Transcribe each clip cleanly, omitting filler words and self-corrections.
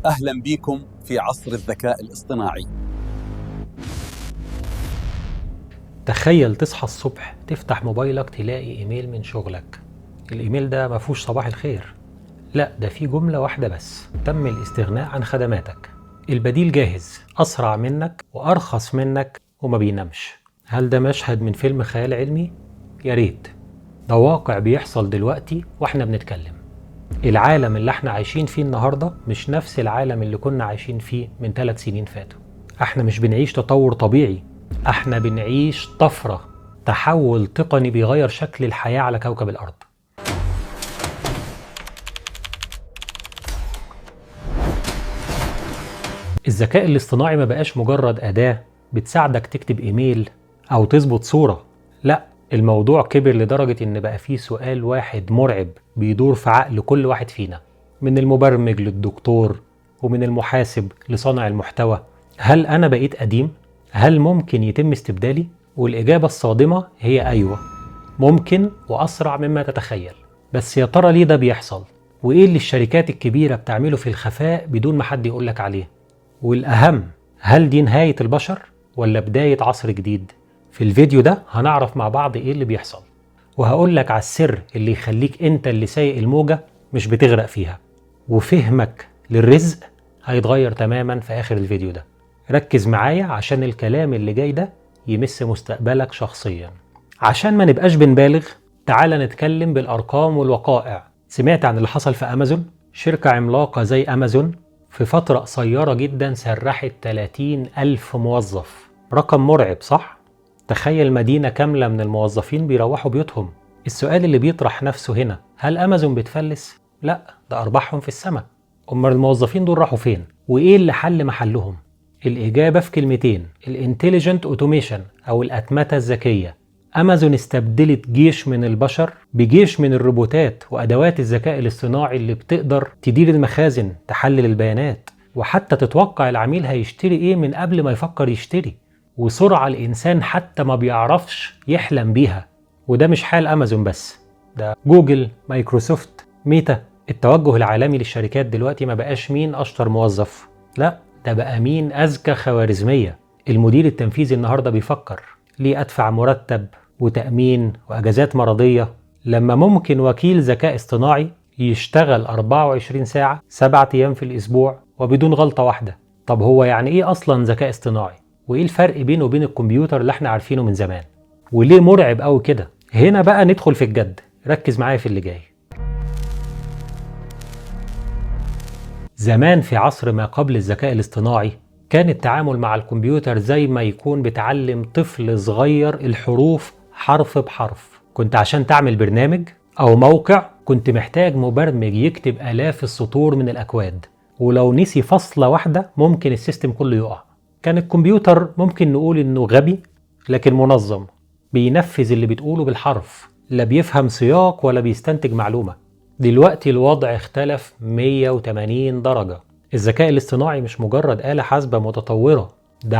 أهلا بكم في عصر الذكاء الاصطناعي. تخيل تصحى الصبح تفتح موبايلك تلاقي ايميل من شغلك. الايميل ده ما فيهوش صباح الخير، لا ده فيه جملة واحدة بس: تم الاستغناء عن خدماتك. البديل جاهز، اسرع منك وارخص منك وما بينامش. هل ده مشهد من فيلم خيال علمي؟ يا ريت. ده واقع بيحصل دلوقتي واحنا بنتكلم. العالم اللي احنا عايشين فيه النهاردة مش نفس العالم اللي كنا عايشين فيه من 3 سنين فاتوا. احنا مش بنعيش تطور طبيعي، احنا بنعيش طفرة، تحول تقني بيغير شكل الحياة على كوكب الأرض. الذكاء الاصطناعي ما بقاش مجرد أداة بتساعدك تكتب إيميل أو تظبط صورة، لا، الموضوع كبر لدرجة إن بقى فيه سؤال واحد مرعب بيدور في عقل كل واحد فينا، من المبرمج للدكتور ومن المحاسب لصانع المحتوى: هل أنا بقيت قديم؟ هل ممكن يتم استبدالي؟ والإجابة الصادمة هي أيوة، ممكن وأسرع مما تتخيل. بس يا ترى ليه ده بيحصل؟ وإيه اللي الشركات الكبيرة بتعمله في الخفاء بدون ما حد يقولك عليه؟ والأهم، هل دي نهاية البشر ولا بداية عصر جديد؟ في الفيديو ده هنعرف مع بعض إيه اللي بيحصل، وهقولك على السر اللي يخليك أنت اللي سايق الموجة مش بتغرق فيها. وفهمك للرزق هيتغير تماما في آخر الفيديو ده. ركز معايا عشان الكلام اللي جاي ده يمس مستقبلك شخصيا. عشان ما نبقاش بنبالغ، تعال نتكلم بالأرقام والوقائع. سمعت عن اللي حصل في أمازون؟ شركة عملاقة زي أمازون في فترة قصيرة جدا سرحت 30,000 موظف. رقم مرعب صح؟ تخيل مدينة كاملة من الموظفين بيروحوا بيوتهم. السؤال اللي بيطرح نفسه هنا: هل أمازون بتفلس؟ لا، ده أرباحهم في السماء. أمال الموظفين دول راحوا فين؟ وإيه اللي حل محلهم؟ الإجابة في كلمتين: الانتليجنت اوتوميشن أو الأتمتة الذكية. أمازون استبدلت جيش من البشر بجيش من الروبوتات وأدوات الذكاء الاصطناعي اللي بتقدر تدير المخازن، تحلل البيانات، وحتى تتوقع العميل هيشتري إيه من قبل ما يفكر يشتري. وسرعة الإنسان حتى ما بيعرفش يحلم بيها. وده مش حال أمازون بس، ده جوجل، مايكروسوفت، ميتا. التوجه العالمي للشركات دلوقتي ما بقاش مين أشطر موظف، لا، ده بقى مين أذكى خوارزمية. المدير التنفيذي النهاردة بيفكر: ليه أدفع مرتب وتأمين وأجازات مرضية لما ممكن وكيل ذكاء اصطناعي يشتغل 24 ساعة 7 أيام في الأسبوع وبدون غلطة واحدة؟ طب هو يعني إيه أصلا ذكاء اصطناعي؟ وإيه الفرق بينه وبين الكمبيوتر اللي احنا عارفينه من زمان؟ وليه مرعب أوي كده؟ هنا بقى ندخل في الجد، ركز معايا في اللي جاي. زمان في عصر ما قبل الذكاء الاصطناعي كان التعامل مع الكمبيوتر زي ما يكون بتعلم طفل صغير الحروف حرف بحرف. كنت عشان تعمل برنامج أو موقع كنت محتاج مبرمج يكتب آلاف السطور من الأكواد، ولو نسي فصلة واحدة ممكن السيستم كله يقع. كان الكمبيوتر ممكن نقول إنه غبي لكن منظم، بينفذ اللي بتقوله بالحرف، لا بيفهم سياق ولا بيستنتج معلومة. دلوقتي الوضع اختلف 180 درجة. الذكاء الاصطناعي مش مجرد آلة حاسبة متطورة، ده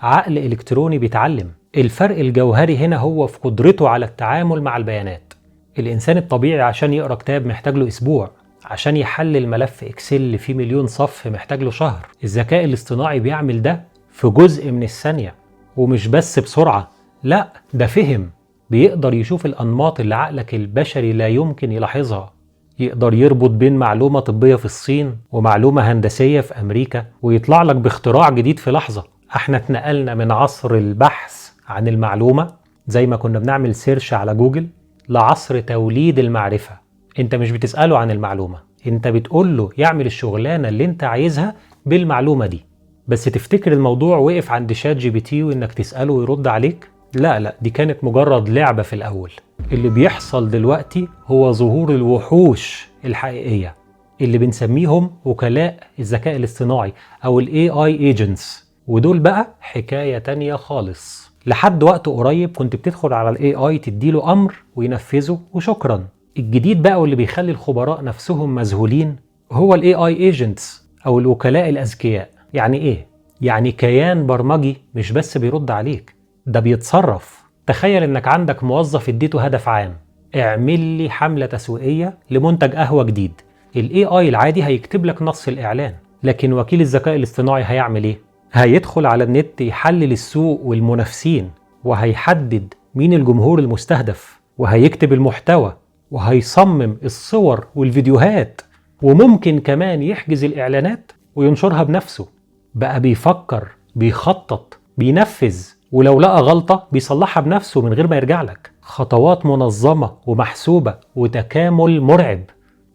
عقل إلكتروني بيتعلم. الفرق الجوهري هنا هو في قدرته على التعامل مع البيانات. الإنسان الطبيعي عشان يقرأ كتاب محتاج له أسبوع، عشان يحلل ملف إكسل فيه 1,000,000 صف محتاج له شهر. الذكاء الاصطناعي بيعمل ده في جزء من الثانية، ومش بس بسرعة، لا ده فهم، بيقدر يشوف الأنماط اللي عقلك البشري لا يمكن يلاحظها. يقدر يربط بين معلومة طبية في الصين ومعلومة هندسية في أمريكا ويطلع لك باختراع جديد في لحظة. احنا اتنقلنا من عصر البحث عن المعلومة زي ما كنا بنعمل سيرش على جوجل لعصر توليد المعرفة. انت مش بتسأله عن المعلومة، انت بتقوله يعمل الشغلانة اللي انت عايزها بالمعلومة دي. بس تفتكر الموضوع وقف عند شات جي بي تي وانك تسأله ويرد عليك؟ لا، دي كانت مجرد لعبة في الأول. اللي بيحصل دلوقتي هو ظهور الوحوش الحقيقية اللي بنسميهم وكلاء الذكاء الاصطناعي أو ال AI agents، ودول بقى حكاية تانية خالص. لحد وقت قريب كنت بتدخل على ال AI تديله أمر وينفذه وشكرا. الجديد بقى واللي بيخلي الخبراء نفسهم مذهولين هو ال AI agents أو الوكلاء الأذكياء. يعني إيه؟ يعني كيان برمجي مش بس بيرد عليك، ده بيتصرف. تخيل انك عندك موظف اديته هدف عام: اعمل لي حملة تسويقية لمنتج قهوة جديد. ال AI العادي هيكتب لك نص الإعلان، لكن وكيل الذكاء الاصطناعي هيعمل ايه؟ هيدخل على النت يحلل السوق والمنافسين، وهيحدد مين الجمهور المستهدف، وهيكتب المحتوى، وهيصمم الصور والفيديوهات، وممكن كمان يحجز الإعلانات وينشرها بنفسه. بقى بيفكر، بيخطط، بينفذ، ولو لقى غلطة بيصلحها بنفسه من غير ما يرجع لك. خطوات منظمة ومحسوبة وتكامل مرعب.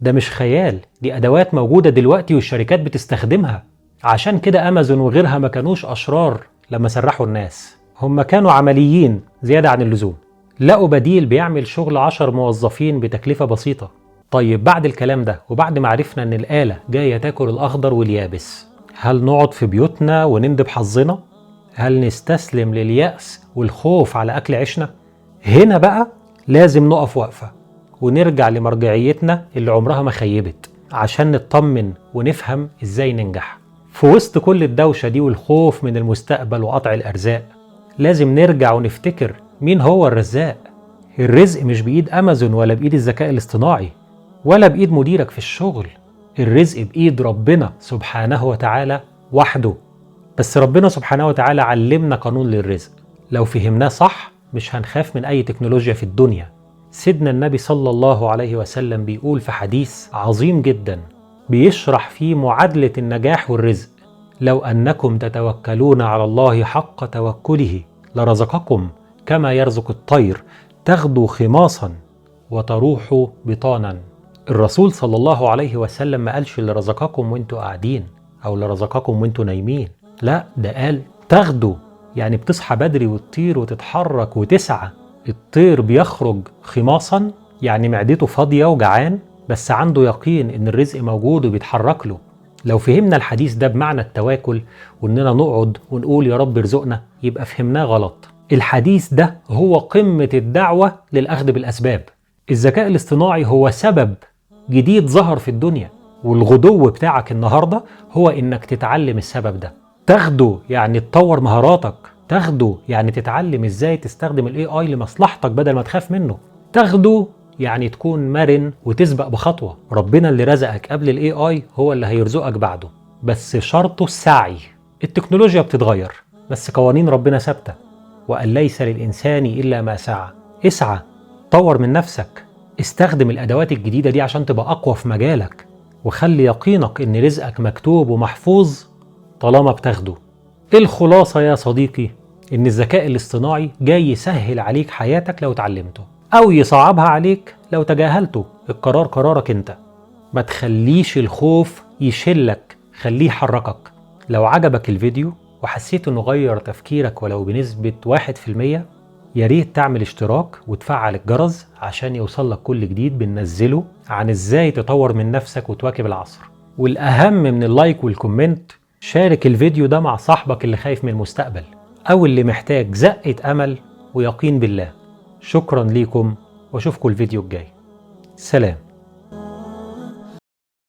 ده مش خيال، دي أدوات موجودة دلوقتي والشركات بتستخدمها. عشان كده أمازون وغيرها ما كانوش أشرار لما سرحوا الناس، هم كانوا عمليين زيادة عن اللزوم. لقوا بديل بيعمل شغل 10 موظفين بتكلفة بسيطة. طيب بعد الكلام ده وبعد ما عرفنا ان الآلة جاية تاكل الأخضر واليابس، هل نقعد في بيوتنا وندب حظنا؟ هل نستسلم لليأس والخوف على أكل عيشنا؟ هنا بقى لازم نقف وقفة ونرجع لمرجعيتنا اللي عمرها ما خيبت، عشان نطمن ونفهم ازاي ننجح. في وسط كل الدوشة دي والخوف من المستقبل وقطع الأرزاق، لازم نرجع ونفتكر مين هو الرزاق. الرزق مش بإيد أمازون ولا بإيد الذكاء الاصطناعي ولا بإيد مديرك في الشغل. الرزق بإيد ربنا سبحانه وتعالى وحده. بس ربنا سبحانه وتعالى علمنا قانون للرزق، لو فهمناه صح مش هنخاف من أي تكنولوجيا في الدنيا. سيدنا النبي صلى الله عليه وسلم بيقول في حديث عظيم جدا بيشرح فيه معادلة النجاح والرزق: لو أنكم تتوكلون على الله حق توكله لرزقكم كما يرزق الطير تغدو خماصا وتروح بطانا. الرسول صلى الله عليه وسلم ما قالش لرزقكم وانتوا قاعدين أو لرزقكم وانتوا نايمين، لا، ده قال تغدو، يعني بتصحى بدري وتطير وتتحرك وتسعى. الطير بيخرج خماصا، يعني معدته فاضية وجعان بس عنده يقين ان الرزق موجود وبيتحرك له. لو فهمنا الحديث ده بمعنى التواكل واننا نقعد ونقول يا رب ارزقنا، يبقى فهمناه غلط. الحديث ده هو قمة الدعوة للأخذ بالأسباب. الذكاء الاصطناعي هو سبب جديد ظهر في الدنيا، والغدو بتاعك النهاردة هو انك تتعلم السبب ده. تاخده يعني تطور مهاراتك، تاخده يعني تتعلم ازاي تستخدم الاي اي لمصلحتك بدل ما تخاف منه، تاخده يعني تكون مرن وتسبق بخطوة. ربنا اللي رزقك قبل الاي اي هو اللي هيرزقك بعده، بس شرطه السعي. التكنولوجيا بتتغير بس قوانين ربنا ثابتة، وأن ليس للإنسان إلا ما سعى. اسعى، طور من نفسك، استخدم الأدوات الجديدة دي عشان تبقى أقوى في مجالك، وخلي يقينك إن رزقك مكتوب ومحفوظ طالما بتاخده. الخلاصة يا صديقي إن الذكاء الاصطناعي جاي يسهل عليك حياتك لو تعلمته، أو يصعبها عليك لو تجاهلته. القرار قرارك أنت. ما تخليش الخوف يشلك، خليه يحركك. لو عجبك الفيديو وحسيت إنه غير تفكيرك ولو بنسبة 1%، يا ريت تعمل اشتراك وتفعل الجرس عشان يوصلك كل جديد بننزله عن إزاي تطور من نفسك وتواكب العصر. والأهم من اللايك والكومنت، شارك الفيديو ده مع صاحبك اللي خايف من المستقبل أو اللي محتاج زقة أمل ويقين بالله. شكرا ليكم واشوفكم الفيديو الجاي. سلام.